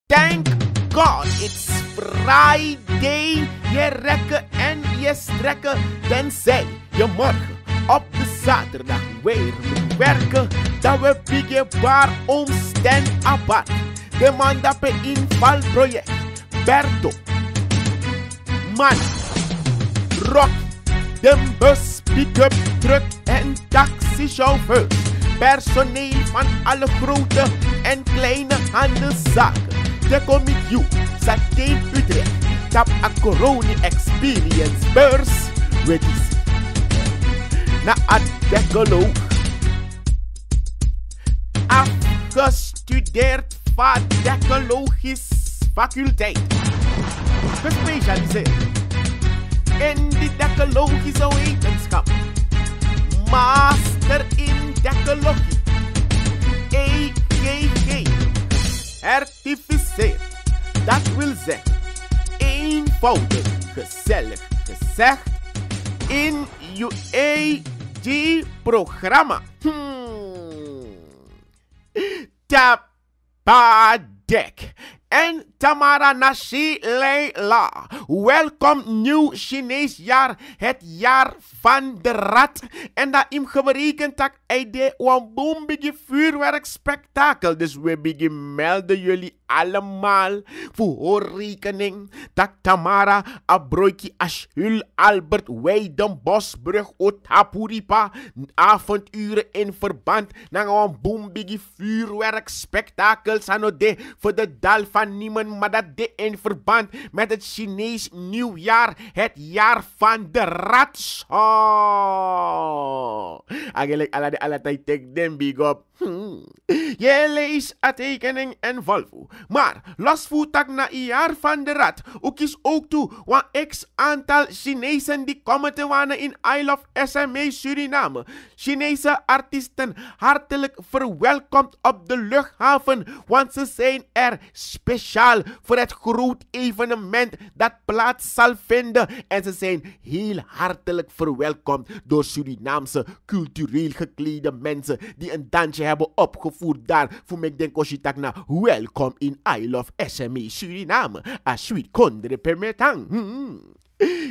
Thank God it's Friday. Je rekken en je strekken, tenzij je morgen op de zaterdag weer moet werken. Dat we beginbaar om stand apart. De man dat per invalproject. Berto, man, Rock, de bus, pick-up, truck en taxichauffeur. Personeel van alle grote en kleine handelszaken. De Comic Satijn Utrecht. Tap a Corona Experience beurs. Ready. Na a decaloog. Afgestudeerd van decalogisch faculteit. Gespecialiseerd in de decalogische wetenschap. Master in decalogie. EGG. Certificeerd. Dat wil zeggen, eenvoudig, gezellig gezegd, in UAG-programma. Tapadek. En Tamara Nashi Leila. Welkom nieuw Chinees jaar. Het jaar van de rat. En dat im geberekend dat hij de een big vuurwerkspektakel. Dus we beginnen melden jullie allemaal voor rekening. Dat Tamara, Abroiki, Ashul, Albert, Weidenbosbrug, Otapuripa. Avonduren in verband. Naar een boombiggie vuurwerkspektakel. Sanode voor de dal van niemand, maar dat dit in verband met het Chinees nieuwjaar, het jaar van de rat. Eigenlijk alle tijd tek den big up. Je leest a tekening en Volvo. Maar los voetak na een jaar van de rat. Ook is ook toe, want x aantal Chinezen die komen te wonen in Isle of SMA Suriname. Chinese artiesten hartelijk verwelkomd op de luchthaven, want ze zijn er speciaal voor het groot evenement dat plaats zal vinden. En ze zijn heel hartelijk verwelkomd door Surinaamse cultureel geklede mensen die een dansje hebben opgevoerd daar. Voor mij denk ik na welkom in Isle of SMA Suriname. A sweet kondre permetang.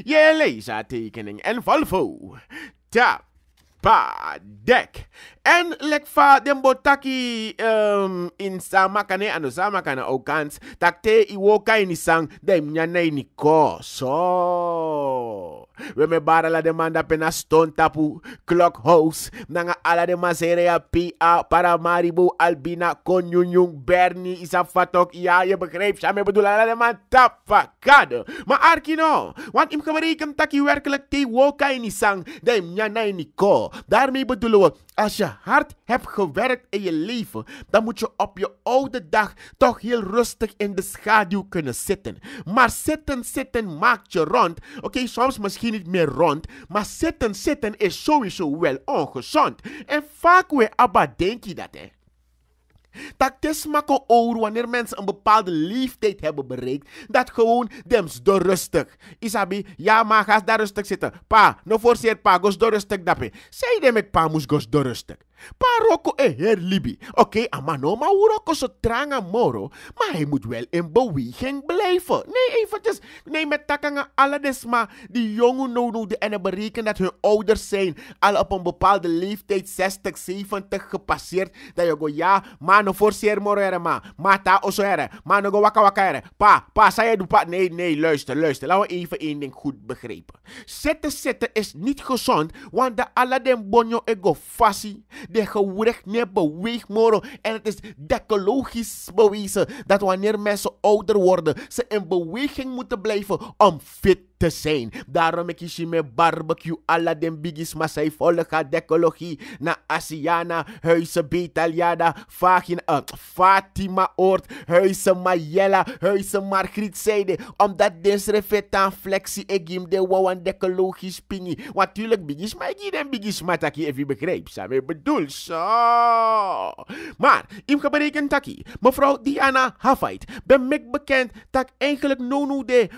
Je leest a tekening en Volvo. Tap. Dek. En lekva den botaki in samakane ano samakane okans takte iwoka inisang dem nyanay ni ko. So we me barala demanda pena stone tapu clock house nanga ala de maserea PA para Maribu Albina Konyunyung Bernie isa fatok ja je begreep sa me bedoel ala de man tapakade. Maar arkino want im geberekend taki werkelijk te woka inisang dem nyanay ni ko. Daarmee bedoelen we, als je hard hebt gewerkt in je leven, dan moet je op je oude dag toch heel rustig in de schaduw kunnen zitten. Maar zitten maakt je rond. Oké, soms misschien niet meer rond, maar zitten is sowieso wel ongezond. En vaak weer, abba, denk je dat, hè? Dat is maar oor wanneer mensen een bepaalde leeftijd hebben bereikt. Dat gewoon dems door rustig. Isabi, ja maar ga daar rustig zitten. Pa, no forceer pa, gos door rustig dape. Zei dem ik pa moest gos door rustig. Pa roko her libi. Oké, amano, maar hoe roko zo tranga moro. Maar hij moet wel in beweging blijven. Nee, eventjes. Nee, met takanga alle desma. Die jongen no en berekenen dat hun ouders zijn. Al op een bepaalde leeftijd, 60, 70 gepasseerd. Dat je go ja, maar no forceer moro ere ma. Mata oso ere. Maar no go waka ere. Pa, zei je doe pa. Nee, luister. Laten we even één ding goed begrijpen. Zitten is niet gezond, want de alle den bonjo ego fassi. De gewricht niet beweegt moro. En het is decologisch bewezen dat wanneer mensen ouder worden, ze in beweging moeten blijven om fit te zijn. Daarom ik kies met barbecue alla den biggies, maar zij volgen decologie na Asiana, Huizen Betaliada, Fatima Oort, Huizen Mayella, Huizen Margriet Zijde. Omdat deze refetaan flexie ik hem de wouw decologisch pingi. Natuurlijk biggies, maar ik den biggies mataki even begrijp. Samen bedoel zo. Maar, ik ga berekenen taki. Mevrouw Diana Hafait, ben ik bekend dat eigenlijk no de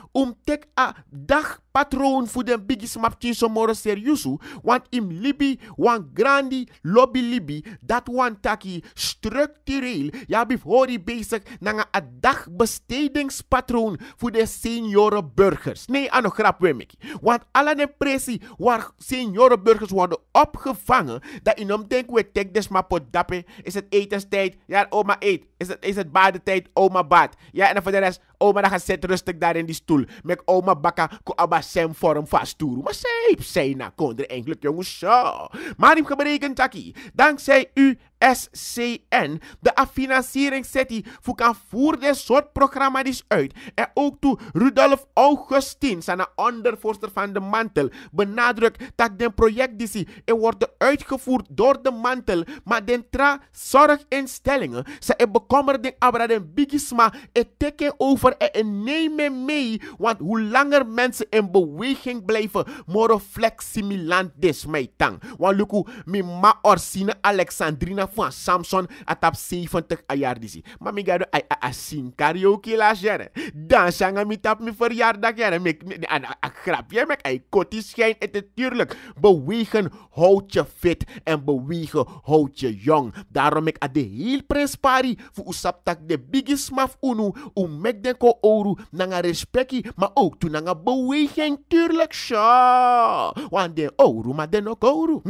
tek a dag patroon voor de biggie smap chinso moro seriusu, want im libi wan grandi lobby libi dat wan taki structureel ja bifhori bezig na een dagbestedingspatroon voor de senioren burgers. Nee, ano grap wemeki. Want alle de pressie waar senioren burgers worden opgevangen, dat in om denken we tek des maar pot dappen, is het etenstijd, ja oma eet, is het badetijd, oma bad. Ja en dan voor de rest, oma dan gaat zitten rustig daar in die stoel, met oma bakka ko aba sem vorm vasttoeren. Maar zij na konder eigenlijk jongens zo. Maar die gebreken taki, dankzij USCN, de financiering zet hij voor kan voeren dit soort programma is uit. En ook toe Rudolf Augustin, zijn ondervoorzitter van de mantel, benadrukt dat dit project wordt uitgevoerd door de mantel, maar den zorginstellingen, ze bekommerd abra den bigisma, teken over en nemen mee, want hoe langer mensen in beweging blijven, more fleximilant des mij tang. Want luku, mi ma orsine Alexandrina van Samson, atap 70 jaar disi. Maar mi gado a sing karaoke la jere. Dan sanga mi tap mi verjaardag jere. A grapje mek, ay kotie schijn het natuurlijk. Bewegen houdt je fit en bewegen houdt je jong. Daarom ik a de heel prespari voor usap tak de biggest maf unu, mek den ko oru, nanga respecti, maar ook toen nanga beweging tuurlijk sja. Want den oru, maar den ook oru.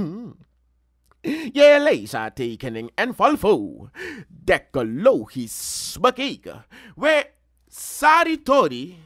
Je lasertekening en Volvo. Decologisch bekeken. We Saritori,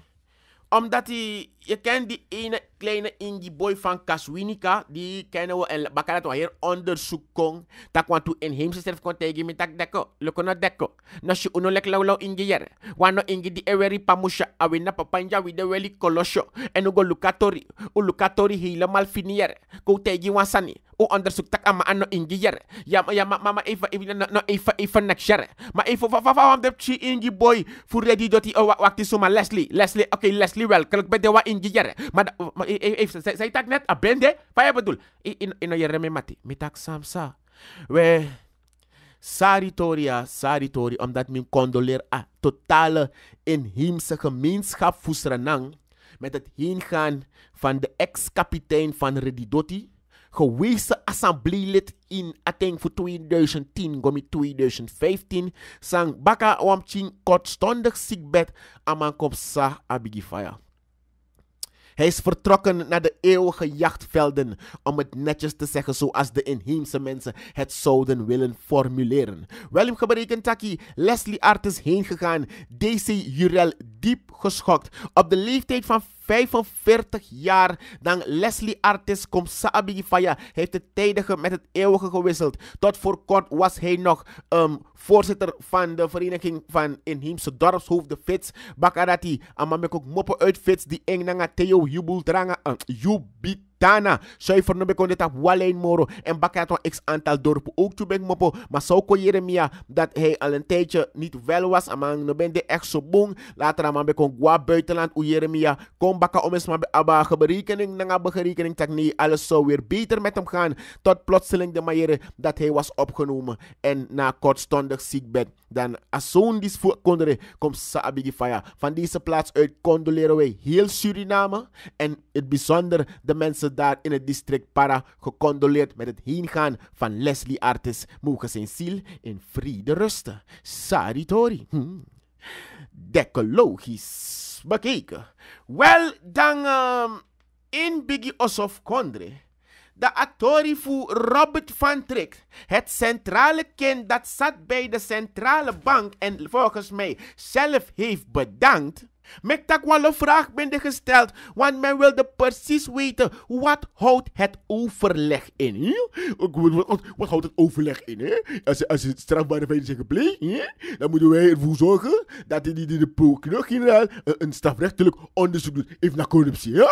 omdat je kent die ene kleine indie boy van Kaswinika, die kennen we en bakara to hier onderzoek kon, dat kwam toe inheemse zelf kon tegen me tak deko, loko no deko, no shi uno lek laulau ingi yer, wano ingi di eweri pamusha awina papanja wide weli kolosho, en ugo lukatori helemaal finier, ko tegen wansani, o onderzoek tak ama ano ingi yer, ja mama even next year, maar even waarom de chi ingi boy voor ready doti wakti suma Leslie, oké Leslie wel, kalk bij de wa ingi yer, maar zij tak net a bende, wat je bedoel? Ino jere me mati, mi tak samsa. We Saritori, omdat men condoleer a totale inheemse gemeenschap Fusranang met het heengaan van de ex-kapitein van Redidoti, gewezen assembleelid in Ateng voor 2010, gomi 2015, sang baka wamching kortstondig ziekbed aman kopsa abigifaya. Hij is vertrokken naar de eeuwige jachtvelden, om het netjes te zeggen zoals de inheemse mensen het zouden willen formuleren. Willem geberekend taki, Leslie Artis heen gegaan, DC Jurel diep geschokt. Op de leeftijd van 45 jaar, dan Leslie Artis komt Saabigifaya, heeft de tijdige met het eeuwige gewisseld. Tot voor kort was hij nog voorzitter van de vereniging van inheemse dorpshoofden Fits, Bakarati, amamek ook moppen uit Fits, die engnanga Theo Jubultranga, Jubitana, zuiver no bekon dit op Walein Moro, en Bakarat een x aantal dorpen ook toe ben moppen, maar zo kon Jeremia dat hij al een tijdje niet wel was, amang no ben de echt zo boom, later amang bekon gwa buitenland, u Jeremia, kom baka om eens maar aba geberekening, nanga berekening tak nee, alles zou weer beter met hem gaan, tot plotseling de manier dat hij was opgenomen, en na kortstondig ziekbed, dan als zo'n dis voor kondere, komt Saabigifaya. Van deze plaats uit condoleren wij heel Suriname, en het bijzonder de mensen daar in het district Para gecondoleerd met het heengaan van Leslie Artis. Mogen zijn ziel in vrede rusten. Saritori. Decologisch bekeken. Wel, dan in Biggie Osof Kondre. De attori voor Robert van Trick, het centrale kind dat zat bij de centrale bank en volgens mij zelf heeft bedankt. Mek tak wel een vraag binnen gesteld, want men wilde precies weten wat houdt het overleg in. Wat houdt het overleg in? Als het strafbare feiten zijn gepleegd, dan moeten wij ervoor zorgen dat de procureur-generaal een strafrechtelijk onderzoek doet. Even naar corruptie.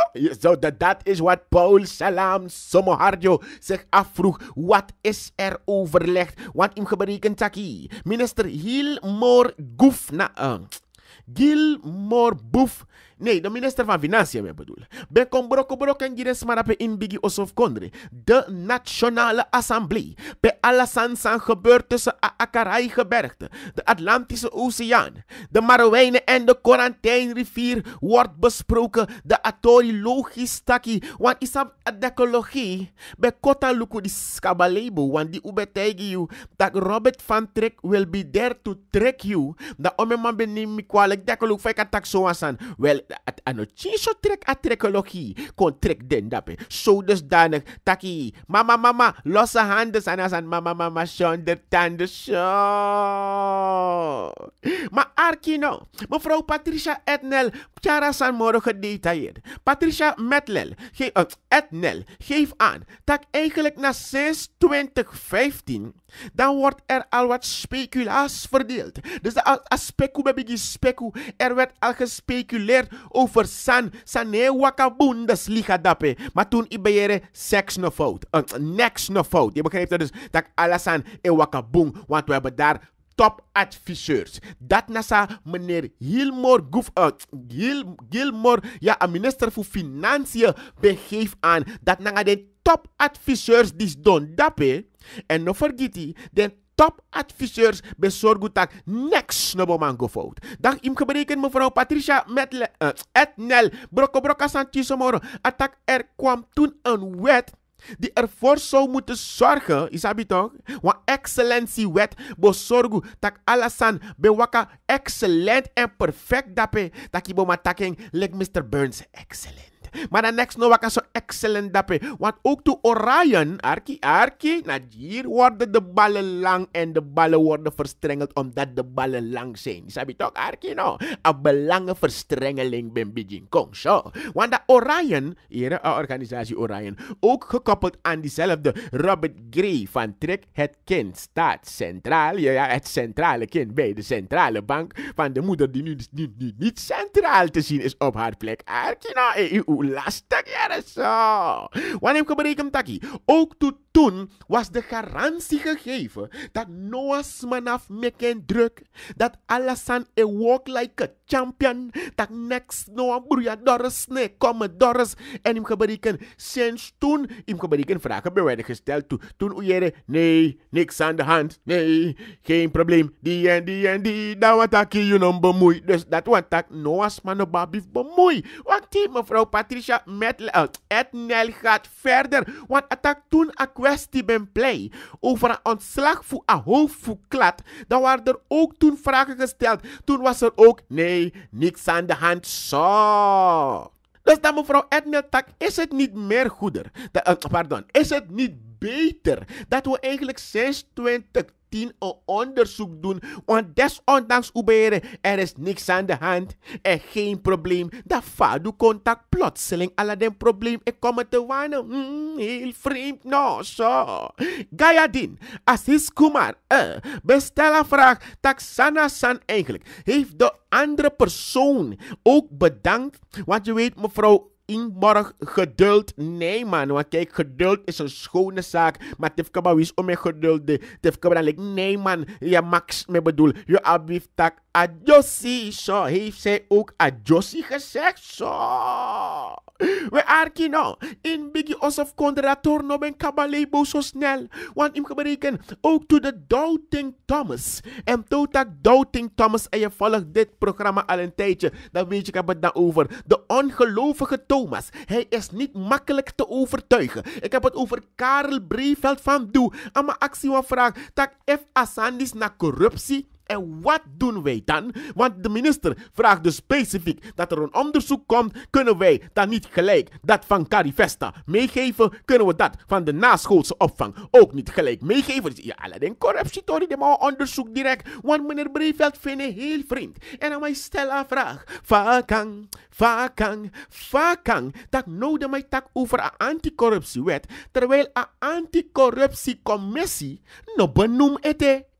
Dat is wat Paul Salam Somoharjo zich afvroeg. Wat is er overlegd? Want in geberekend taki, minister Hilmor Goefna. Gilmore Boef. Nee, de minister van Financiën, ik bedoel. Ben kom broko en gires maar op in Bigi Osof Kondre. De Nationale Assemblée. Bij alle san gebeurt tussen Akarai-gebergte, de Atlantische Oceaan, de Marowijnen en de Quarantijnrivier wordt besproken. De Atori logisch taki. Want is dat ecologie? Bij Kota Luku die skabalebo. Want die ubetegi you. Dat Robert van Trek will be there to trick you. Dat ome man benim mi kwalik. Dekoluk fai katak so asan. Wel, ano chiso trek a trekologie. Kon trek den dape. Zo dusdanig. Taki. Mama. Losse handen zijn asan. Mama. Zonder tanden. Zo. Maar Arkino. Mevrouw Patricia Etnel. Tjara san morgen gedetailleerd. Patricia Etnel. Geef aan. Dat eigenlijk na sinds 2015. Dan wordt er al wat speculaas verdeeld. Dus de specu. Er werd al gespeculeerd over Sane Waka Bundesliga dape. Maar toen ibeyere seks no fout. Next no fout. Je begrijpt dat dus. Dat alles aan Waka Boom. Want we hebben daar topadviseurs. Dat nasa meneer Gilmore, ja, een minister voor Financiën, begeeft aan dat na de topadviseurs die doen dape. En no vergeet die, de topadviseurs bezorgen dat niks no bomango fout. Dan im gebreken mevrouw Patricia Etnel, brokka santisomoro, attack er kwam toen een wet die ervoor zou moeten zorgen, isabi toch? Want excellentiewet bezorgen dat alasan bewaka excellent en perfect dape. Dat je boma taking like Mr. Burns excellent. Maar dan next no waka zo excellent dape. Want ook to Orion, arki, na hier worden de ballen lang en de ballen worden verstrengeld omdat de ballen lang zijn. Sabi toch, arki no? Een belangenverstrengeling ben begin kong zo. Want de Orion, hier een organisatie Orion, ook gekoppeld aan diezelfde Robert Gray van Trek het kind staat centraal. Ja, het centrale kind bij de centrale bank van de moeder die nu niet centraal te zien is op haar plek. Arki no, lastig jaren zo. Wanneer ik berekend taki. Ook toen was de garantie gegeven dat Noah's manaf meken druk. Dat Alasan walk like a champion. Dat next Noah broeia Doris nee komen Doris. En ik berekend sinds toen ik berekend vragen bij werden gesteld. Toen ujere nee niks aan de hand. Nee geen probleem. Die en die. Dat wat ik je nog bemoei. Dus dat wat ik Noah's manaf bemoei. Want die mevrouw Patricia Etnel gaat verder. Want attack toen een kwestie ben play over een ontslag voor een hoofdvoeklat. Dan waren er ook toen vragen gesteld. Toen was er ook nee, niks aan de hand. Zo. Dus dan mevrouw Etnel tak, is het niet meer goeder? Is het niet beter dat we eigenlijk sinds 2010 een onderzoek doen, want desondanks ubere, er is niks aan de hand en geen probleem. Dat fadu contact plotseling alle den probleem ik kom te wanen. Heel vreemd no, zo. Gayadin, Assis Kumar, bestel een vraag, tak Sana San eigenlijk. Heeft de andere persoon ook bedankt, want je weet mevrouw Inborg, geduld, nee man, want kijk, geduld is een schone zaak, maar tifkaba wis om mijn geduld de tifkaba dan like, nee man, ja Max, me bedoel, je abief tak adjossi, zo, heeft zij ook adjossi gezegd, zo. We arki no, in Biggie Osof Kondrator no ben kabalebo zo snel, want im gebreken ook to de Doubting Thomas, en totak Doubting Thomas, en je volgt dit programma al een tijdje, dan weet je het dan over, de ongelovige Thomas, hij is niet makkelijk te overtuigen. Ik heb het over Karel Breveld van Doe, aan mijn actie van vraag, tak F. Asandis na corruptie. En wat doen wij dan? Want de minister vraagt dus specifiek dat er een onderzoek komt. Kunnen wij dan niet gelijk dat van Carivesta meegeven? Kunnen we dat van de naschoolse opvang ook niet gelijk meegeven? Dus ja, alleen corruptie, toch niet maar onderzoek direct. Want meneer Breveld vindt het heel vreemd. En dan mij stel een vraag. Vakang. Dat nodig mij tak over een anticorruptiewet. Terwijl een anticorruptiecommissie no benoem het.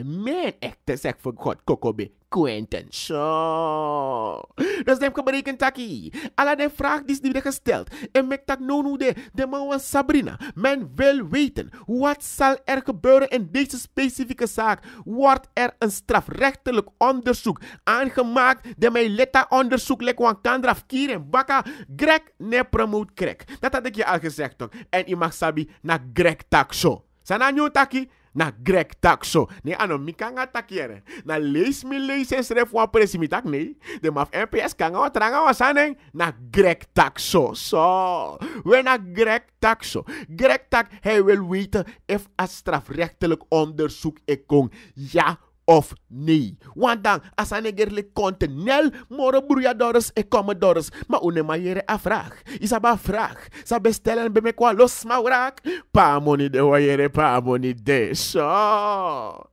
Man, echt te zeg voor God, Kokobe. Quentin. Zo. Dus dan kan berekenen taki. Alla de vraag die worden gesteld. En met tak no de man van Sabrina. Men wil weten. Wat zal er gebeuren in deze specifieke zaak? Wordt er een strafrechtelijk onderzoek aangemaakt? De mij letta onderzoek lekwan kandraf kieren baka. Greg ne promote Greg. Dat had ik je al gezegd toch. En je mag sabi na Greg tak zo. Sana nyo taki? Na Greg tak zo. Nee, ano, mi kan nga takiere. Na lees mi lees ref wan presimi tak nee. De maf NPS kan nga tranga wasaneng. Na Greg tak zo. So. We na Greg tak zo. Greg tak, hij wil weten of een strafrechtelijk onderzoek ik kon. Ja of nee. Want dan, als een negerlijk kontinel, moro broeiadores en commodores. Maar une mayere a vraag. Isaba vraag. Sa bestellen bij me kwa los maurak. Pa money de wayere, pa money de. Zo.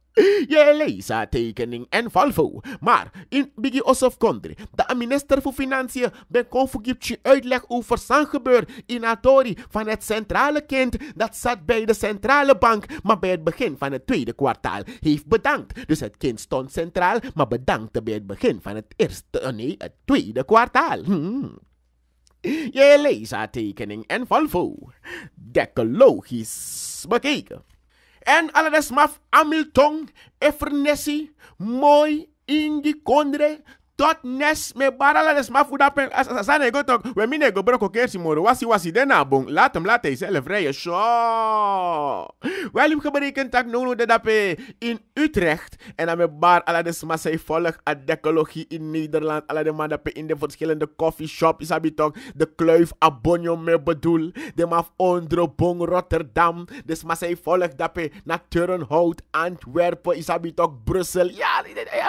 Je leest haar tekening en valvo. Maar in Biggie Ossof Country, de minister voor Financiën ben confugiepje uitleg over zijn gebeur in Atori van het centrale kind dat zat bij de centrale bank, maar bij het begin van het tweede kwartaal heeft bedankt. Dus het kind stond centraal, maar bedankte bij het begin van het tweede kwartaal. Je leest haar tekening en valvo. Decologisch bekeken. En alles maf Hamilton, Efernesi, mooi, Ingi Kondre, tot nes me barala des maf udapen asane go tok we mine go broko kersi moro wasi dena bon laat hij zelf rijden zo. Wel hem geberekend tak no de dape in Utrecht en dan me bar ala des masai volg a decologie in Nederland ala de man dape in de verschillende coffeeshop is abitok de kluif abonjo me bedoel de maf ondro Rotterdam des masai volg dape na Turnhout Antwerpen is abitok Brussel ja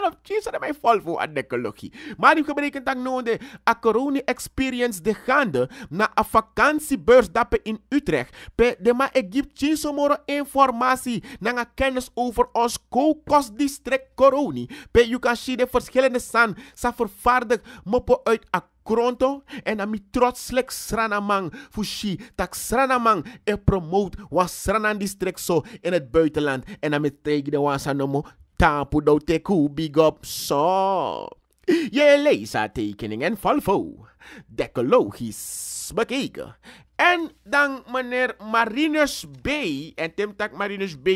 of cheese dat mij vol voor a decologie. Maar die gebreken tak nodig a corona experience de gaande na a vakantiebeurs dape in Utrecht. Pe de ma Egyptien somoro informatie na a kennis over ons kookostdistrict corona. Pe you kan zien de verschillende san sa vervaardig mopo uit a Kronto en dan mi trotselijk sranamang fushi tak sranamang e promote was sranan district zo in het buitenland en dan met tegen de wasanomo tapu do teku big up so. Je leest haar tekening en valvo. Decologisch bekeken. En dan meneer Marinus B. En Tim tak Marinus B.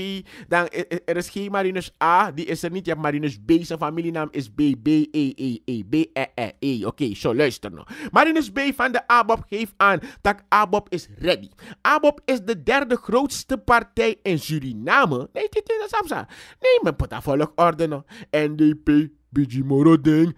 Dan er is geen Marinus A. Die is er niet. Je hebt Marinus B. Zijn familienaam is B. B-E-E-E. B-E-E-E. Oké, zo luister nou. Marinus B. van de ABOP geeft aan dat ABOP is ready. ABOP is de derde grootste partij in Suriname. Nee, dit is Samsa. Nee, mijn pota volgorde nou. NDP. Biji Morodeng,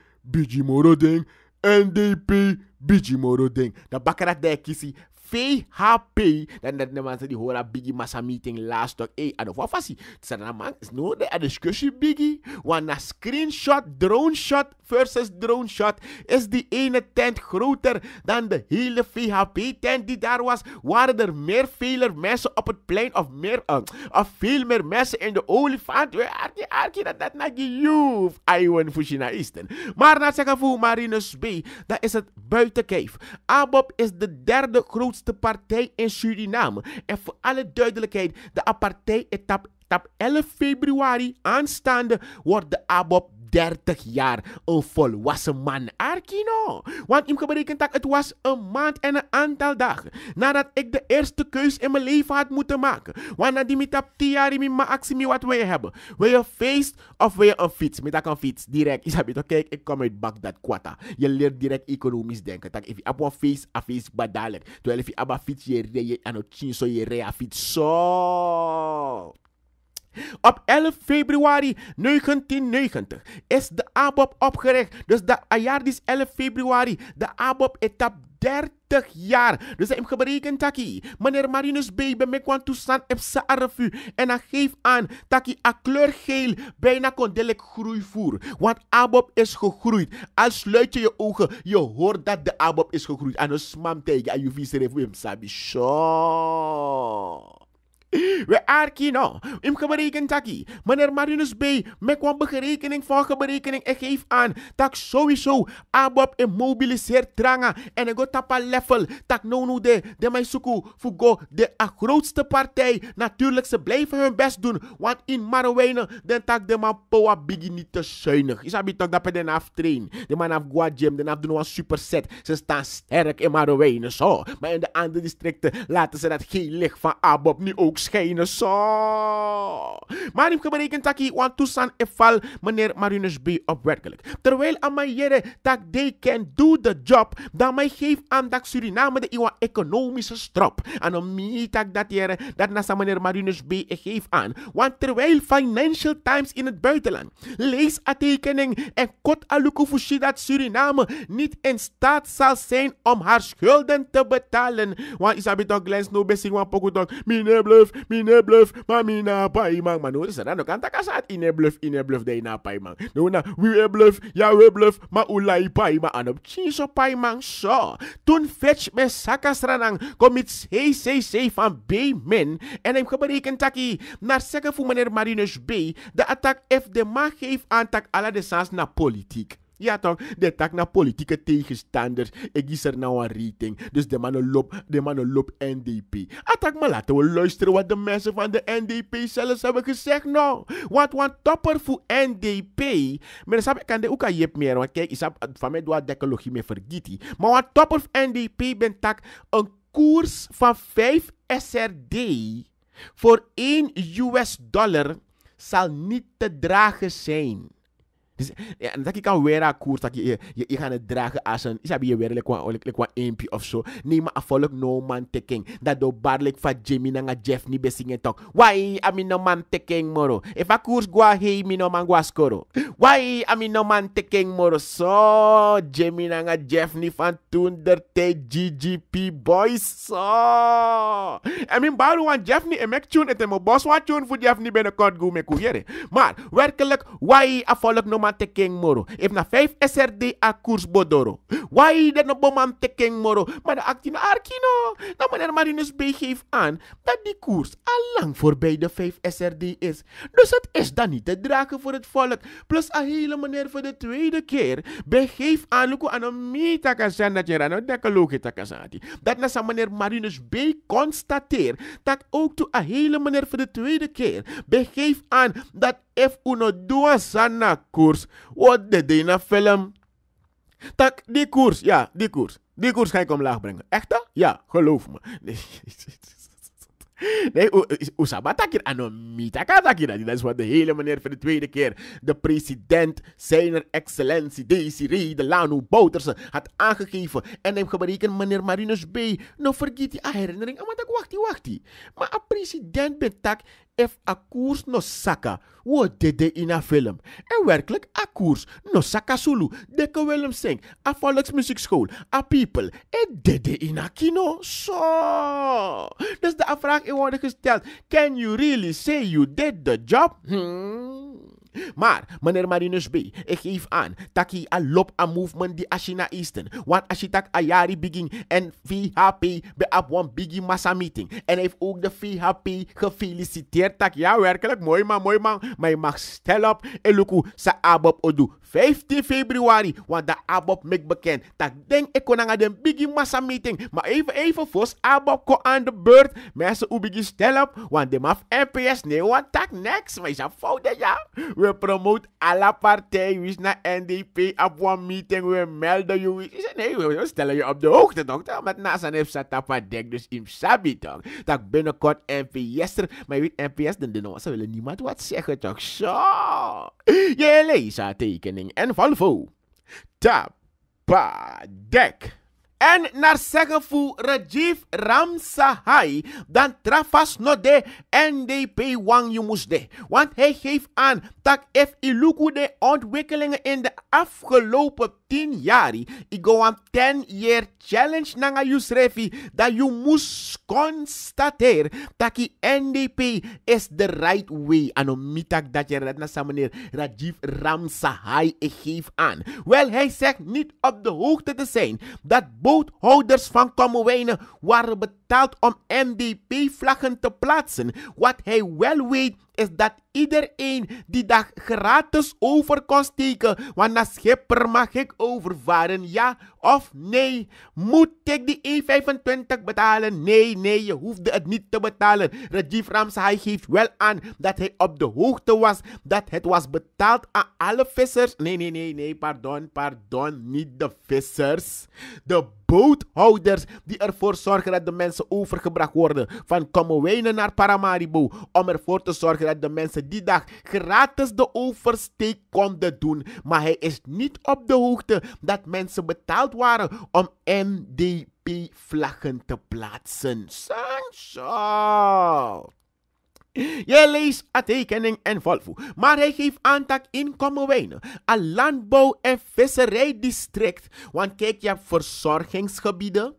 NDP, Biji Morodeng. De bakkerat de kiesie VHP. Dan de mensen die horen Biggie massa meeting last toch. En of wat was hij? Het is no de discussie Biggie. Want een screenshot, drone shot versus drone shot is die ene tent groter dan de hele VHP tent die daar was. Waren er veel mensen op het plein of veel meer mensen in de olifant. Arkie dat na gejoef. Iwan Fushina Eastern. Maar na zeggen voor Marinus B. Dat is het buitenkijf. ABOP is de derde grootste partij in Suriname. En voor alle duidelijkheid, de apartheid-etap 11 februari aanstaande wordt de ABOP 30 jaar een volwassen man. Arkino. Want ik heb berekend dat het was een maand en een aantal dagen nadat ik de eerste keus in mijn leven had moeten maken. Want na die mitap 10 jaar in mijn actie wat wil je hebben? Wil je een feest of wil je een fiets? Met een fiets direct. Is het kijk, ik kom uit Bagdad Kwata. Je leert direct economisch denken. Tak if je op een feest badalek. Terwijl if je op een fiets je rijdt en je rijdt een fiets. Zo. Op 11 februari 1990 is de ABOP opgericht. Dus dat jaar is 11 februari. De ABOP etap 30 jaar. Dus ik heb berekend taki. Meneer Marinus B. bij mij kwam toestand op zijn revue. En hij geeft aan taki a kleur geel bijna kondelijk groeivoer. Want ABOP is gegroeid. Als sluit je je ogen, je hoort dat de ABOP is gegroeid. En een smam tegen en je vies er even sabi. Zo. We arki no. Im geberekend taki. Meneer Marinus B. Met een berekening van geberekening. Ik geef aan. Tak sowieso. Abob en mobiliseert tranga. En ik go tapa level. Tak no de mij suku. Fugo de grootste partij. Natuurlijk ze blijven hun best doen. Want in Marowijnen. Den tak de man poa biggie niet te zuinig. Je sabi toch dat pe den aftrain. De man af gua gym. Den af doen een superset. Ze staan sterk in Marowijnen. Zo. Maar in de andere districten laten ze dat geen licht van Abob nu ook schijnen. Zo. Maar ik berekend taki. Want toestand val meneer Marinus B. op werkelijk. Terwijl aan mij jere dat they can do the job. Dan mij geef aan dat Suriname de iwa economische strop. En om mij dat jere dat nasa meneer Marinus B. geef aan. Want terwijl Financial Times in het buitenland lees a tekening en kot aluku fushi dat Suriname niet in staat zal zijn om haar schulden te betalen. Want isabi toch glens no besing wan poku toch mine bluff, maar mina pai man. Maar no is er dan ook aan takasat ine bluff de ina pai man. No na we bluff, ja we bluff, maar ulai pai man. Anop chinso pai man so. Toen fetch me sakas ranang komit CCC van B-min en hem geberekend taki naar zeggen voor meneer Marinus B. De attack F de mag geeft aan tak alle de sans na politiek. Ja toch, de tak na politieke tegenstanders. Ik is er nou een rating. Dus de mannen loop NDP. Attack maar laten we luisteren wat de mensen van de NDP zelfs hebben gezegd nou. Want topper voor NDP. Maar dan kan de ook aan je meer. Want kijk, is van mij door decologie meer vergeten. Maar wat topper voor NDP bent tak een koers van 5 SRD voor 1 US dollar zal niet te dragen zijn. Dus ja, dat ik kan weer een koers dat je gaat het dragen als een is je weer like een of zo. Nee, maar afvolk no man taking. Dat do barlijk van Jimmy na Jeff niet besingen toch. Why ami no man taking moro. If a koers gwa hey mi no man gwa skoro. Why ami no man taking moro. So Jimmy na Jeff niet van toen der tijd GGP boys. So I mean baru wan Jeff niet en make tune et mo boss wat tune voor Jeff niet binnenkort go me kujere. Maar werkelijk why afvolk no man tekeng moro. If na 5 SRD a koers bodoro. Why dat no boman tekeng moro. Maar de actina arkino. Nou meneer Marinus B. geeft aan dat die koers al lang voorbij de 5 SRD is. Dus het is dan niet te dragen voor het volk. Plus a hele meneer voor de tweede keer. Begeef aan luko aan een meetakasan dat je rano dekalogie takasati. Dat na sa meneer Marinus B. constateert dat ook to a hele meneer voor de tweede keer. Begeef aan dat if uno doa sana koers. Wat de dina film? Tak, die koers ga ik omlaag brengen. Echt? Ja, geloof me. Nee, usabatakir anomitakir. Dat is wat de hele meneer voor de tweede keer de president, zijn excellentie Desiree de Lano Bouterse had aangegeven. En hem geberekend meneer Marinus B. Nou vergeet die herinnering. Maar tak wachtie. Maar a president bent tak if a koers no saka. Wat dede in a film. En werkelijk a koers no saka sulu. Deke Willem sing. A volksmuziekschool. A people. En dede in a kino. So. Dus de vraag wordt gesteld. Can you really say you did the job? Maar, meneer Marinus B., ik geef aan, dat hij al loopt aan movement die Ashina Eastern. Want als je tak ayari begin en VHP bij op een biggie massa meeting. En hij heeft ook de VHP gefeliciteerd. Tak, ja, werkelijk, mooi man. Maar je mag stel op en luku sa Abob Odu. 15 februari, want de Abob mek bekend. Tak, denk ik kon aan de biggie massa meeting. Maar even voor Abob ko aan de beurt. Mensen hoe biggie stel op, want de maf NPS, nee, want tak next. Maar je zou fout, ja. We promoten alle partijen. We naar NDP op een meeting. We melden je. Ik zei nee, we stellen je op de hoogte toch. Met NASA heeft zat op het dek. Dus in Sabi toch. Dat binnenkort NPS er. Maar je weet NPS ze willen niemand wat zeggen toch. Zo. Je leest haar tekening. En Volvo. Tapa dek. En naar zeggen voor Rajiv Ramsahai, dan trafas no de NDP wang jumus de. Want hij geeft aan dat if iluku de ontwikkelingen in de afgelopen 10 jaar, ik go aan 10-year challenge nanga Yusrefi, dat je moest constateren dat die NDP is the right way. En om mitak dat je dat na meneer Rajiv Ramsahai geeft aan. Wel, hij zegt niet op de hoogte te zijn dat boothouders van Kommerwijnen waren betrokken betaald om NDP-vlaggen te plaatsen. Wat hij wel weet is dat iedereen die dag gratis over kon steken. Want naar Schipper mag ik overvaren, ja of nee? Moet ik die 1,25 betalen? Nee, je hoefde het niet te betalen. Rajiv Ramsahai geeft wel aan dat hij op de hoogte was dat het was betaald aan alle vissers. Nee, pardon, niet de vissers. De boothouders die ervoor zorgen dat de mensen overgebracht worden van Kommerwijnen naar Paramaribo, om ervoor te zorgen dat de mensen die dag gratis de oversteek konden doen. Maar hij is niet op de hoogte dat mensen betaald waren om NDP-vlaggen te plaatsen. Sancho! Je leest aantekening en Volvo, maar hij geeft aan dat in Kommerwijnen een landbouw- en visserijdistrict. Want kijk, je hebt verzorgingsgebieden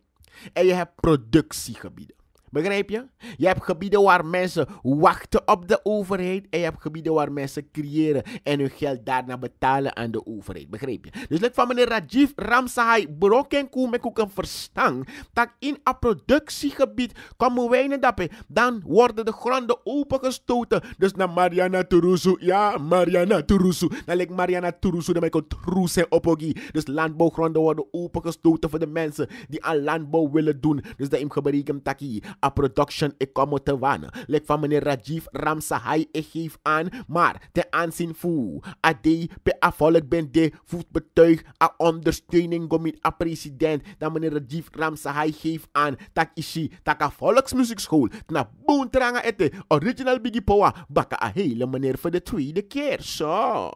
en je hebt productiegebieden. Begrijp je? Je hebt gebieden waar mensen wachten op de overheid en je hebt gebieden waar mensen creëren en hun geld daarna betalen aan de overheid. Begrijp je? Dus like van meneer Rajiv Ramsahai, broken koe met een verstand dat in een productiegebied komen wij dappen, dan worden de gronden opengestoten. Dus naar Mariana Turusu, ja, Mariana Turusu. Dan lijkt Mariana Turusu, dan ben ik een troes en opogie. Dus landbouwgronden worden opengestoten voor de mensen die aan landbouw willen doen. Dus dat im gebereiken taki. A production ik kom te wanen. Lek van meneer Rajiv Ramsahai ik geef aan, maar ten aanzien voor ade pe a volk ben de voet betuig a ondersteuning gomit a president dat meneer Rajiv Ramsahai geeft aan tak ishi tak a volksmuziekschool na boontranga ete original Biggie Power baka a hele meneer voor de tweede keer zo.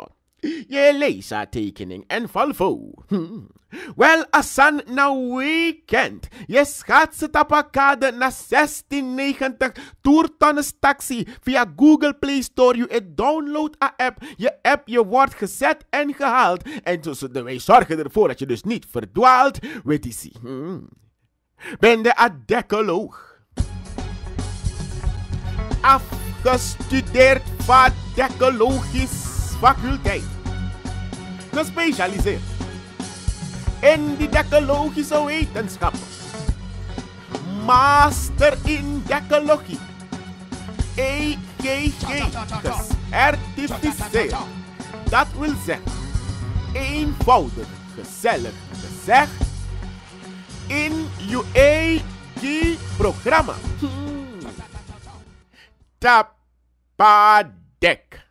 Je leest haar tekening en Volvo. Wel, Asan na weekend. Je schat ze tapakade na 1690 toertonnes taxi via Google Play Store. Je download a app. Je app, je wordt gezet en gehaald. En dus wij zorgen ervoor dat je dus niet verdwaalt. Weet je zie. Ben de adecoloog. Afgestudeerd van decologisch faculteit. Gespecialiseerd in die decologische wetenschappen. Master in decologie. EGG. Gecertificeerd. Dat wil zeggen, eenvoudig, gezellig gezegd, in je EG-programma. Tapadek.